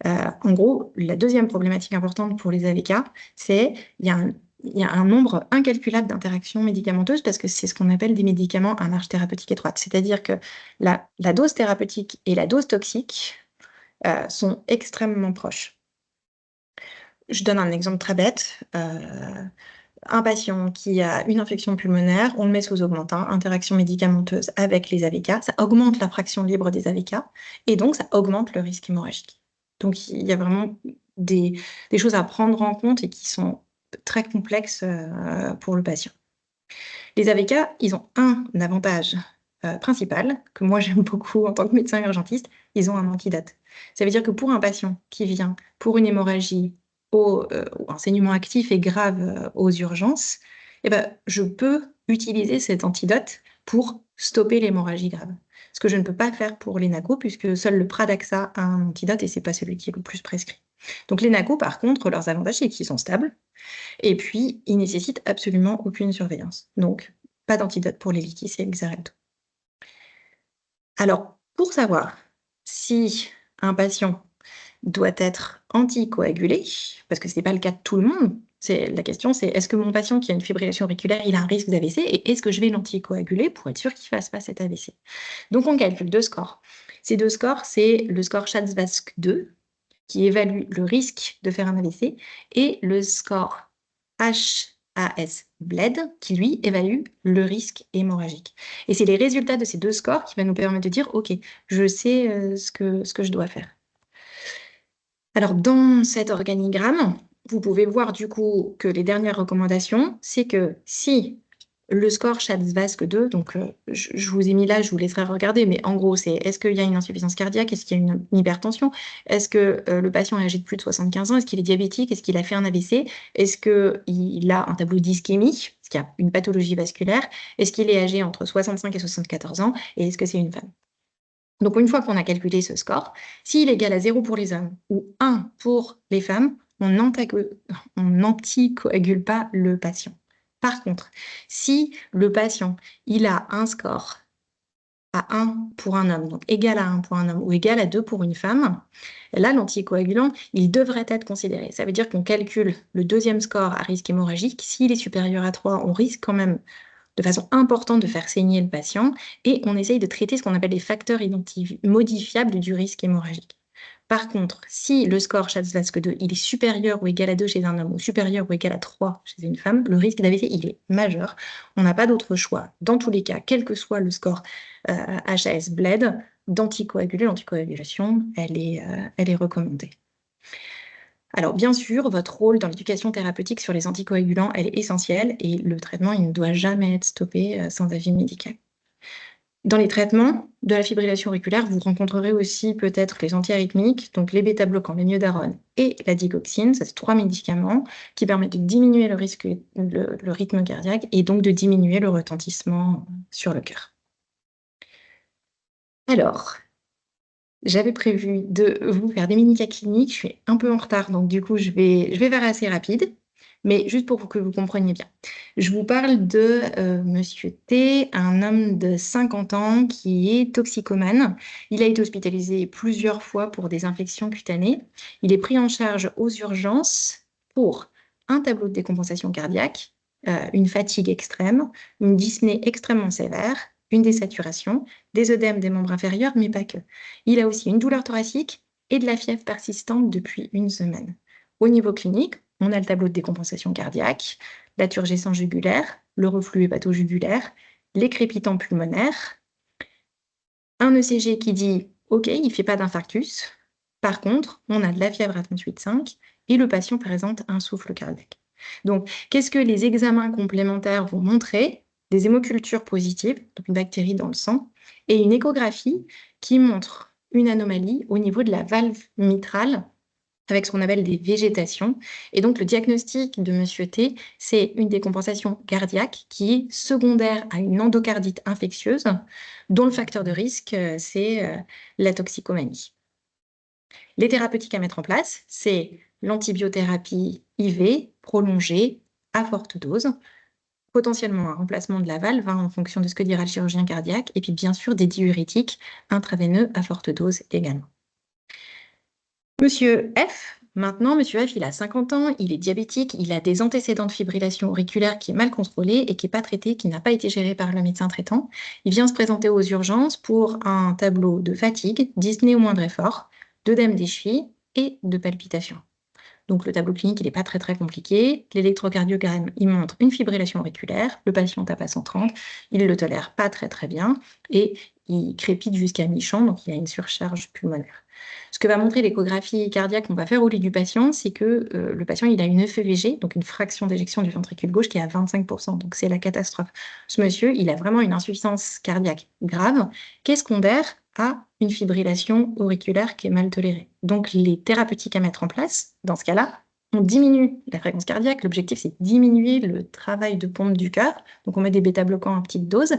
En gros, la deuxième problématique importante pour les AVK, c'est il y a un nombre incalculable d'interactions médicamenteuses parce que c'est ce qu'on appelle des médicaments à marge thérapeutique étroite. C'est-à-dire que la dose thérapeutique et la dose toxique sont extrêmement proches. Je donne un exemple très bête. Un patient qui a une infection pulmonaire, on le met sous augmentin, interaction médicamenteuse avec les AVK, ça augmente la fraction libre des AVK et donc ça augmente le risque hémorragique. Donc il y a vraiment des choses à prendre en compte et qui sont très complexes pour le patient. Les AVK, ils ont un avantage principal, que moi j'aime beaucoup en tant que médecin urgentiste, ils ont un antidote. Ça veut dire que pour un patient qui vient pour une hémorragie ou un saignement actif et grave aux urgences, eh ben, je peux utiliser cet antidote pour stopper l'hémorragie grave. Ce que je ne peux pas faire pour les NACO, puisque seul le Pradaxa a un antidote et c'est pas celui qui est le plus prescrit. Donc les NACO, par contre, leurs avantages, c'est qu'ils sont stables, et puis, ils nécessitent absolument aucune surveillance. Donc, pas d'antidote pour les litis et Xarelto. Alors, pour savoir si un patient doit être anticoagulé, parce que ce n'est pas le cas de tout le monde, la question c'est est-ce que mon patient qui a une fibrillation auriculaire, il a un risque d'AVC et est-ce que je vais l'anticoaguler pour être sûr qu'il ne fasse pas cet AVC? Donc, on calcule deux scores. Ces deux scores, c'est le score Schatz-Vasque 2, qui évalue le risque de faire un AVC, et le score HAS BLED, qui lui évalue le risque hémorragique. Et c'est les résultats de ces deux scores qui vont nous permettre de dire, OK, je sais ce que je dois faire. Alors, dans cet organigramme, vous pouvez voir du coup que les dernières recommandations, c'est que si le score Schatz-Vasque 2, donc je vous ai mis là, je vous laisserai regarder, mais en gros, c'est est-ce qu'il y a une insuffisance cardiaque, est-ce qu'il y a une hypertension, est-ce que le patient est âgé de plus de 75 ans, est-ce qu'il est diabétique, est-ce qu'il a fait un AVC, est-ce qu'il a un tableau d'ischémie, est-ce qu'il y a une pathologie vasculaire, est-ce qu'il est âgé entre 65 et 74 ans, et est-ce que c'est une femme? Donc, une fois qu'on a calculé ce score, s'il est égal à 0 pour les hommes ou 1 pour les femmes, on n'anticoagule pas le patient. Par contre, si le patient il a un score à 1 pour un homme, donc égal à 1 pour un homme ou égal à 2 pour une femme, là, l'anticoagulant, il devrait être considéré. Ça veut dire qu'on calcule le deuxième score à risque hémorragique. S'il est supérieur à 3, on risque quand même de façon importante de faire saigner le patient et on essaye de traiter ce qu'on appelle les facteurs modifiables du risque hémorragique. Par contre, si le score Schatz-Vasque 2 il est supérieur ou égal à 2 chez un homme ou supérieur ou égal à 3 chez une femme, le risque d'AVC il est majeur. On n'a pas d'autre choix. Dans tous les cas, quel que soit le score HAS BLED, d'anticoaguler. L'anticoagulation, elle est recommandée. Alors, bien sûr, votre rôle dans l'éducation thérapeutique sur les anticoagulants, elle est essentielle et le traitement, il ne doit jamais être stoppé sans avis médical. Dans les traitements de la fibrillation auriculaire, vous rencontrerez aussi peut-être les antiarythmiques, donc les bêta-bloquants, les myodarone et la digoxine. C'est 3 médicaments qui permettent de diminuer le rythme cardiaque et donc de diminuer le retentissement sur le cœur. Alors, j'avais prévu de vous faire des mini-cas cliniques. Je suis un peu en retard, donc du coup, je vais faire assez rapide. Mais juste pour que vous compreniez bien. Je vous parle de Monsieur T, un homme de 50 ans qui est toxicomane. Il a été hospitalisé plusieurs fois pour des infections cutanées. Il est pris en charge aux urgences pour un tableau de décompensation cardiaque, une fatigue extrême, une dyspnée extrêmement sévère, une désaturation, des œdèmes des membres inférieurs, mais pas que. Il a aussi une douleur thoracique et de la fièvre persistante depuis une semaine. Au niveau clinique, on a le tableau de décompensation cardiaque, la turgescence jugulaire, le reflux hépato-jugulaire, les crépitants pulmonaires, un ECG qui dit « Ok, il ne fait pas d'infarctus ». Par contre, on a de la fièvre à 38,5 et le patient présente un souffle cardiaque. Donc, qu'est-ce que les examens complémentaires vont montrer? Des hémocultures positives, donc une bactérie dans le sang, et une échographie qui montre une anomalie au niveau de la valve mitrale avec ce qu'on appelle des végétations. Et donc, le diagnostic de Monsieur T, c'est une décompensation cardiaque qui est secondaire à une endocardite infectieuse, dont le facteur de risque, c'est la toxicomanie. Les thérapeutiques à mettre en place, c'est l'antibiothérapie IV, prolongée à forte dose, potentiellement un remplacement de la valve en fonction de ce que dira le chirurgien cardiaque, et puis bien sûr des diurétiques intraveineux à forte dose également. Monsieur F, maintenant, Monsieur F, il a 50 ans, il est diabétique, il a des antécédents de fibrillation auriculaire qui est mal contrôlée et qui n'est pas traité, qui n'a pas été géré par le médecin traitant. Il vient se présenter aux urgences pour un tableau de fatigue, dyspnée ou moindre effort, d'œdème des chevilles et de palpitations. Donc le tableau clinique, il n'est pas très très compliqué. L'électrocardiogramme, il montre une fibrillation auriculaire. Le patient tape à 130, il ne le tolère pas très très bien et il crépite jusqu'à mi-champ, donc il a une surcharge pulmonaire. Ce que va montrer l'échographie cardiaque qu'on va faire au lit du patient, c'est que le patient il a une FEVG, donc une fraction d'éjection du ventricule gauche qui est à 25%, donc c'est la catastrophe. Ce monsieur, il a vraiment une insuffisance cardiaque grave, qui est secondaire à une fibrillation auriculaire qui est mal tolérée. Donc les thérapeutiques à mettre en place, dans ce cas-là, on diminue la fréquence cardiaque. L'objectif, c'est de diminuer le travail de pompe du cœur. Donc on met des bêta-bloquants à petite dose,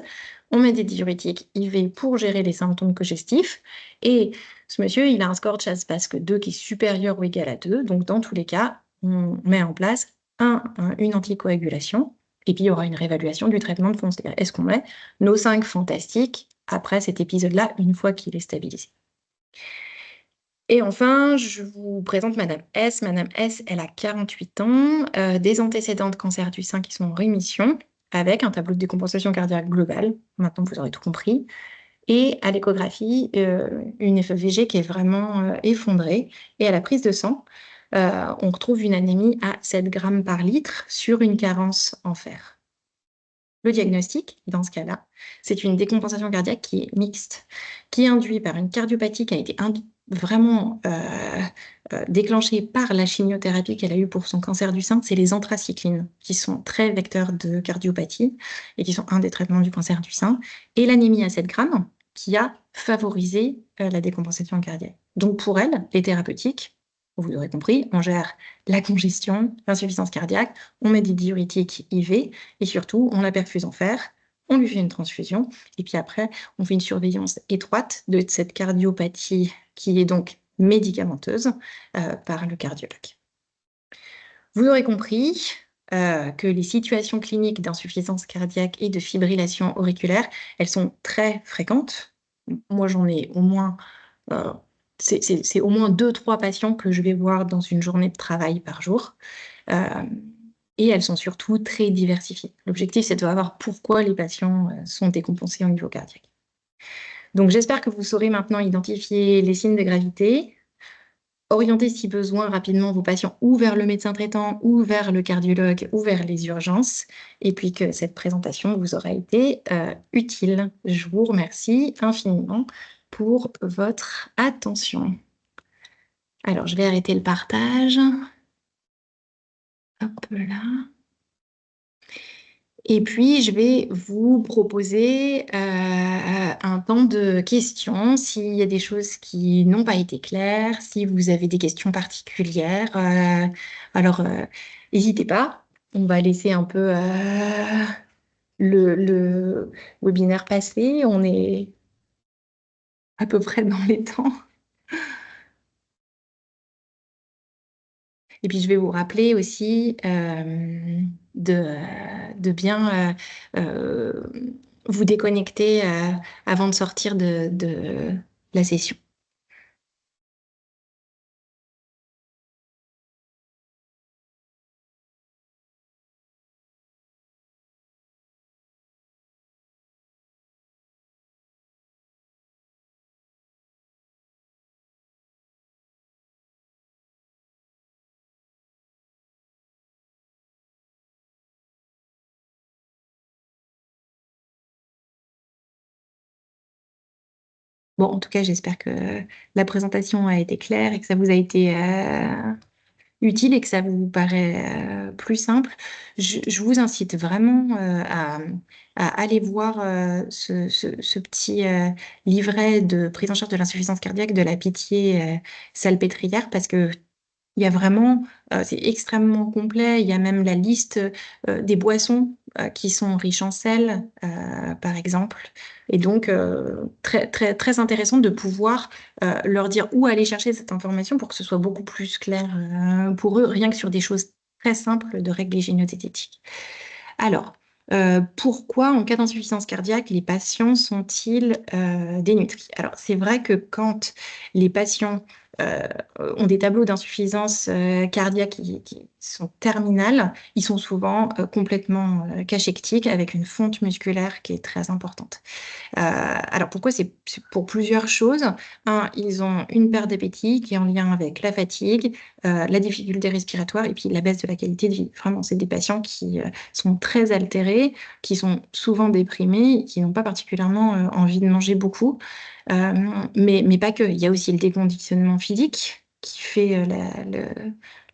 on met des diurétiques IV pour gérer les symptômes congestifs, et ce monsieur, il a un score de CHA2 2 qui est supérieur ou égal à 2. Donc, dans tous les cas, on met en place une anticoagulation. Et puis, il y aura une réévaluation du traitement de fond. C'est-à-dire, est-ce qu'on met nos 5 fantastiques après cet épisode-là, une fois qu'il est stabilisé? Et enfin, je vous présente Madame S. Madame S, elle a 48 ans, des antécédents de cancer du sein qui sont en rémission, avec un tableau de décompensation cardiaque globale. Maintenant, vous aurez tout compris. Et à l'échographie, une FEVG qui est vraiment effondrée. Et à la prise de sang, on retrouve une anémie à 7 grammes par litre sur une carence en fer. Le diagnostic, dans ce cas-là, c'est une décompensation cardiaque qui est mixte, qui est induite par une cardiopathie qui a été vraiment déclenchée par la chimiothérapie qu'elle a eue pour son cancer du sein. C'est les anthracyclines qui sont très vecteurs de cardiopathie et qui sont un des traitements du cancer du sein. Et l'anémie à 7 grammes qui a favorisé la décompensation cardiaque. Donc pour elle, les thérapeutiques, vous aurez compris, on gère la congestion, l'insuffisance cardiaque, on met des diurétiques IV et surtout, on la perfuse en fer, on lui fait une transfusion et puis après, on fait une surveillance étroite de cette cardiopathie qui est donc médicamenteuse par le cardiologue. Vous aurez compris que les situations cliniques d'insuffisance cardiaque et de fibrillation auriculaire, elles sont très fréquentes. Moi, j'en ai au moins... c'est au moins 2-3 patients que je vais voir dans une journée de travail par jour. Et elles sont surtout très diversifiées. L'objectif, c'est de savoir pourquoi les patients sont décompensés au niveau cardiaque. Donc, j'espère que vous saurez maintenant identifier les signes de gravité, orienter si besoin rapidement vos patients ou vers le médecin traitant ou vers le cardiologue ou vers les urgences, et puis que cette présentation vous aura été utile. Je vous remercie infiniment pour votre attention. Alors, je vais arrêter le partage. Hop là. Et puis, je vais vous proposer un temps de questions. S'il y a des choses qui n'ont pas été claires, si vous avez des questions particulières, alors n'hésitez pas. On va laisser un peu le webinaire passer. On est à peu près dans les temps. Et puis, je vais vous rappeler aussi de bien vous déconnecter avant de sortir de la session. Bon, en tout cas, j'espère que la présentation a été claire et que ça vous a été utile et que ça vous paraît plus simple. Je vous incite vraiment à aller voir ce petit livret de prise en charge de l'insuffisance cardiaque de la Pitié Salpêtrière parce que il y a vraiment, c'est extrêmement complet. Il y a même la liste des boissons qui sont riches en sel, par exemple. Et donc, très, très, très intéressant de pouvoir leur dire où aller chercher cette information pour que ce soit beaucoup plus clair pour eux, rien que sur des choses très simple de règles hygiéno-diététiques. Alors, pourquoi en cas d'insuffisance cardiaque, les patients sont-ils dénutris? Alors, c'est vrai que quand les patients euh, ont des tableaux d'insuffisance cardiaque qui sont terminales, ils sont souvent complètement cachectiques avec une fonte musculaire qui est très importante. Alors pourquoi? C'est pour plusieurs choses. Un, ils ont une perte d'appétit qui est en lien avec la fatigue, la difficulté respiratoire et puis la baisse de la qualité de vie. Vraiment, c'est des patients qui sont très altérés, qui sont souvent déprimés, qui n'ont pas particulièrement envie de manger beaucoup. Euh, mais pas que. Il y a aussi le déconditionnement physique qui fait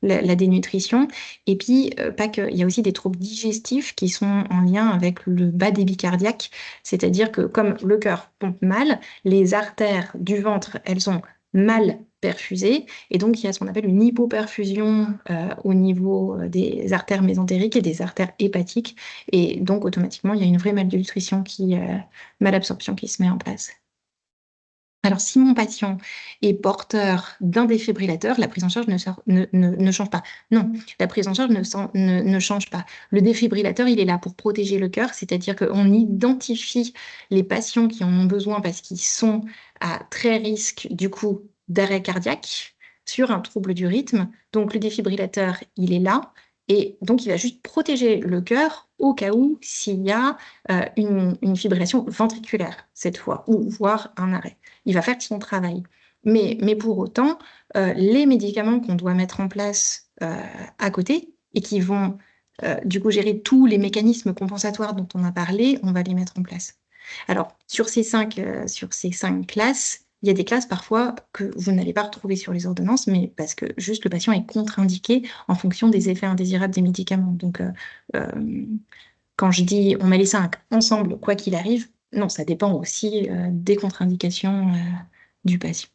la dénutrition. Et puis, pas que. Il y a aussi des troubles digestifs qui sont en lien avec le bas débit cardiaque. C'est-à-dire que comme le cœur pompe mal, les artères du ventre, elles sont mal perfusées. Et donc, il y a ce qu'on appelle une hypoperfusion au niveau des artères mésentériques et des artères hépatiques. Et donc, automatiquement, il y a une vraie malnutrition malabsorption qui se met en place. Alors, si mon patient est porteur d'un défibrillateur, la prise en charge ne change pas. Non, la prise en charge ne change pas. Le défibrillateur, il est là pour protéger le cœur, c'est-à-dire qu'on identifie les patients qui en ont besoin parce qu'ils sont à très risque, du coup, d'arrêt cardiaque sur un trouble du rythme. Donc, le défibrillateur, il est là. Et donc, il va juste protéger le cœur au cas où s'il y a une fibrillation ventriculaire, cette fois, ou voire un arrêt. Il va faire son travail. Mais pour autant, les médicaments qu'on doit mettre en place à côté et qui vont du coup gérer tous les mécanismes compensatoires dont on a parlé, on va les mettre en place. Alors, sur ces cinq classes, il y a des classes parfois que vous n'allez pas retrouver sur les ordonnances, mais parce que juste le patient est contre-indiqué en fonction des effets indésirables des médicaments. Donc, quand je dis on met les cinq ensemble, quoi qu'il arrive, non, ça dépend aussi des contre-indications du patient.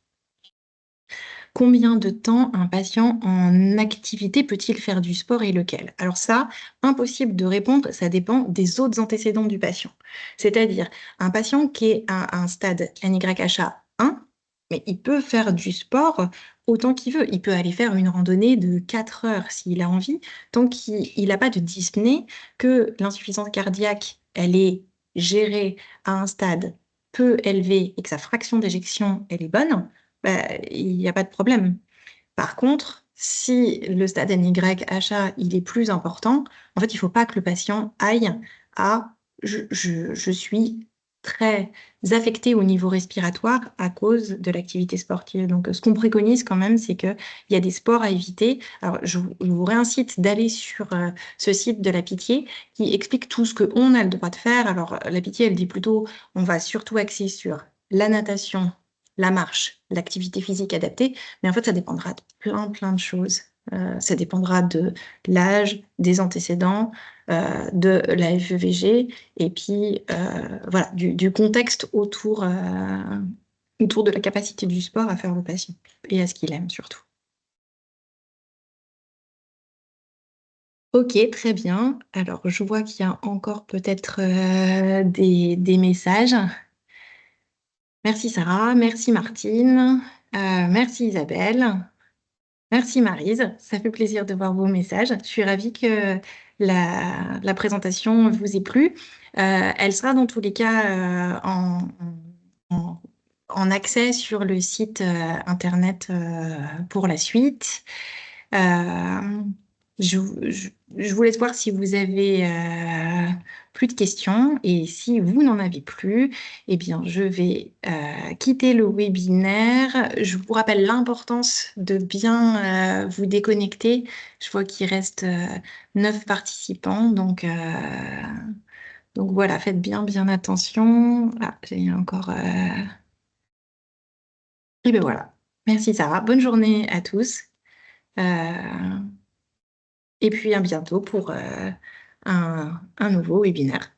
Combien de temps un patient en activité peut-il faire du sport et lequel? Alors ça, impossible de répondre, ça dépend des autres antécédents du patient. C'est-à-dire, un patient qui est à un stade NYHA 1, mais il peut faire du sport autant qu'il veut. Il peut aller faire une randonnée de 4 heures s'il a envie, tant qu'il n'a pas de dyspnée, que l'insuffisance cardiaque, elle est gérée à un stade peu élevé et que sa fraction d'éjection, elle est bonne, bah, il n'y a pas de problème. Par contre, si le stade NYHA il est plus important, en fait, il ne faut pas que le patient aille à je suis très affecté au niveau respiratoire à cause de l'activité sportive. Donc, ce qu'on préconise quand même, c'est qu'il y a des sports à éviter. Alors, je vous réincite d'aller sur ce site de la Pitié qui explique tout ce qu'on a le droit de faire. Alors, la Pitié, elle dit plutôt, on va surtout axer sur la natation, la marche, l'activité physique adaptée, mais en fait, ça dépendra de plein de choses. Ça dépendra de l'âge, des antécédents, de la FEVG, et puis voilà, du contexte autour de la capacité du sport à faire le patient, et à ce qu'il aime surtout. Ok, très bien. Alors, je vois qu'il y a encore peut-être des messages. Merci Sarah, merci Martine, merci Isabelle. Merci Maryse, ça fait plaisir de voir vos messages. Je suis ravie que la présentation vous ait plu. Elle sera dans tous les cas en- en accès sur le site internet pour la suite. Euh, je, je- je vous laisse voir si vous avez plus de questions et si vous n'en avez plus, eh bien, je vais quitter le webinaire. Je vous rappelle l'importance de bien vous déconnecter. Je vois qu'il reste 9 participants, donc voilà, faites bien attention. Ah, j'ai encore. Et ben voilà. Merci Sarah. Bonne journée à tous. Euh, Et puis à bientôt pour un nouveau webinaire.